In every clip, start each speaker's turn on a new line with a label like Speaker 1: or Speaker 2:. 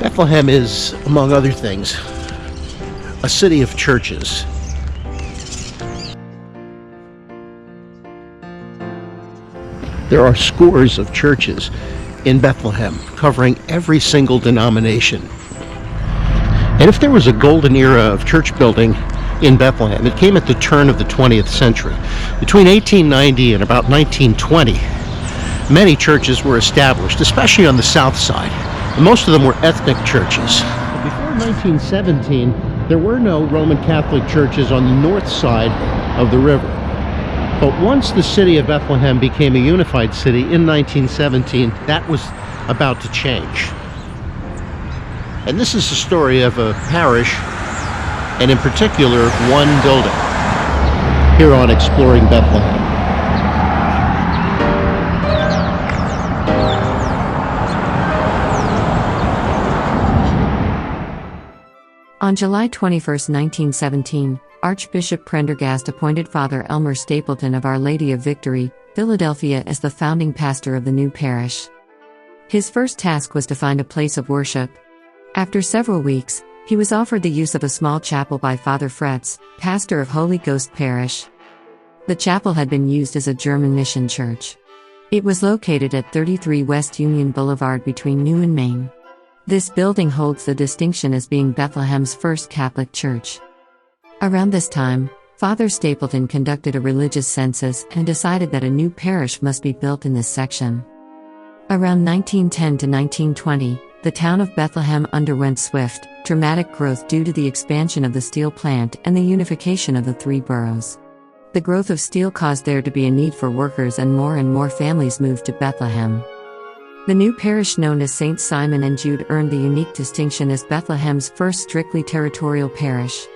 Speaker 1: Bethlehem is, among other things, a city of churches. There are scores of churches in Bethlehem covering every single denomination. And if there was a golden era of church building in Bethlehem, it came at the turn of the 20th century. Between 1890 and about 1920, many churches were established, especially on the south side. And most of them were ethnic churches. Before 1917, there were no Roman Catholic churches on the north side of the river. But once the city of Bethlehem became a unified city in 1917, that was about to change. And this is the story of a parish, and in particular, one building, here on Exploring Bethlehem.
Speaker 2: On July 21, 1917, Archbishop Prendergast appointed Father Elmer Stapleton of Our Lady of Victory, Philadelphia, as the founding pastor of the new parish. His first task was to find a place of worship. After several weeks, he was offered the use of a small chapel by Father Fretz, pastor of Holy Ghost Parish. The chapel had been used as a German mission church. It was located at 33 West Union Boulevard between New and Main. This building holds the distinction as being Bethlehem's first Catholic church. Around this time, Father Stapleton conducted a religious census and decided that a new parish must be built in this section. Around 1910 to 1920, the town of Bethlehem underwent swift, dramatic growth due to the expansion of the steel plant and the unification of the three boroughs. The growth of steel caused there to be a need for workers, and more families moved to Bethlehem. The new parish, known as St. Simon and Jude, earned the unique distinction as Bethlehem's first strictly territorial parish.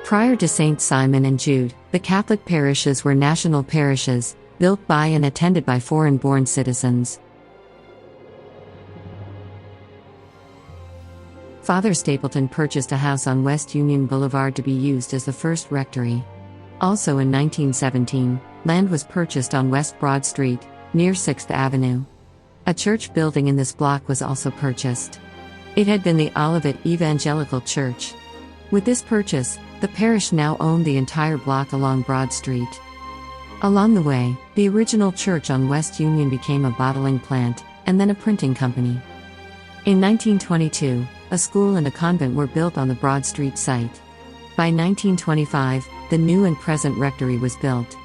Speaker 2: Prior to St. Simon and Jude, the Catholic parishes were national parishes, built by and attended by foreign-born citizens. Father Stapleton purchased a house on West Union Boulevard to be used as the first rectory. Also in 1917, land was purchased on West Broad Street, near 6th Avenue. A church building in this block was also purchased. It had been the Olivet Evangelical Church. With this purchase, the parish now owned the entire block along Broad Street. Along the way, the original church on West Union became a bottling plant, and then a printing company. In 1922, a school and a convent were built on the Broad Street site. By 1925, the new and present rectory was built.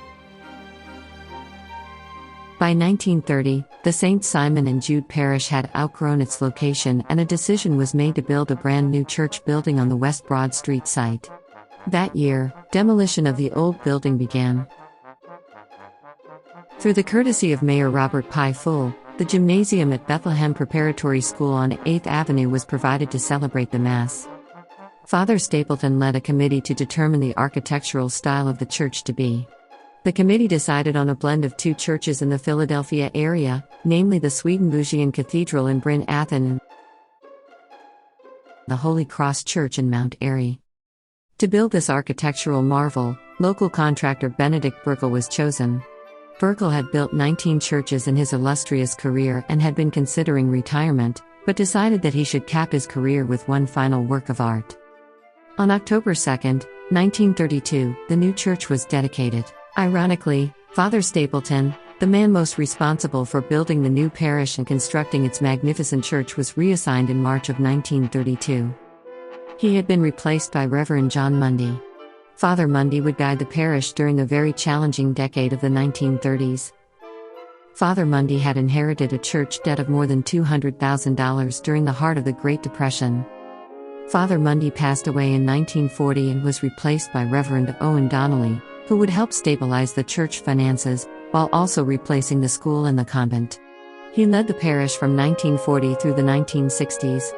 Speaker 2: By 1930, the St. Simon and Jude parish had outgrown its location, and a decision was made to build a brand new church building on the West Broad Street site. That year, demolition of the old building began. Through the courtesy of Mayor Robert Pye Full, the gymnasium at Bethlehem Preparatory School on 8th Avenue was provided to celebrate the Mass. Father Stapleton led a committee to determine the architectural style of the church to be. The committee decided on a blend of two churches in the Philadelphia area, namely the Swedenborgian Cathedral in Bryn Athyn and the Holy Cross Church in Mount Airy. To build this architectural marvel, local contractor Benedict Burkle was chosen. Burkle had built 19 churches in his illustrious career and had been considering retirement, but decided that he should cap his career with one final work of art. On October 2, 1932, the new church was dedicated. Ironically, Father Stapleton, the man most responsible for building the new parish and constructing its magnificent church, was reassigned in March of 1932. He had been replaced by Reverend John Mundy. Father Mundy would guide the parish during the very challenging decade of the 1930s. Father Mundy had inherited a church debt of more than $200,000 during the heart of the Great Depression. Father Mundy passed away in 1940 and was replaced by Reverend Owen Donnelly, who would help stabilize the church finances, while also replacing the school and the convent. He led the parish from 1940 through the 1960s.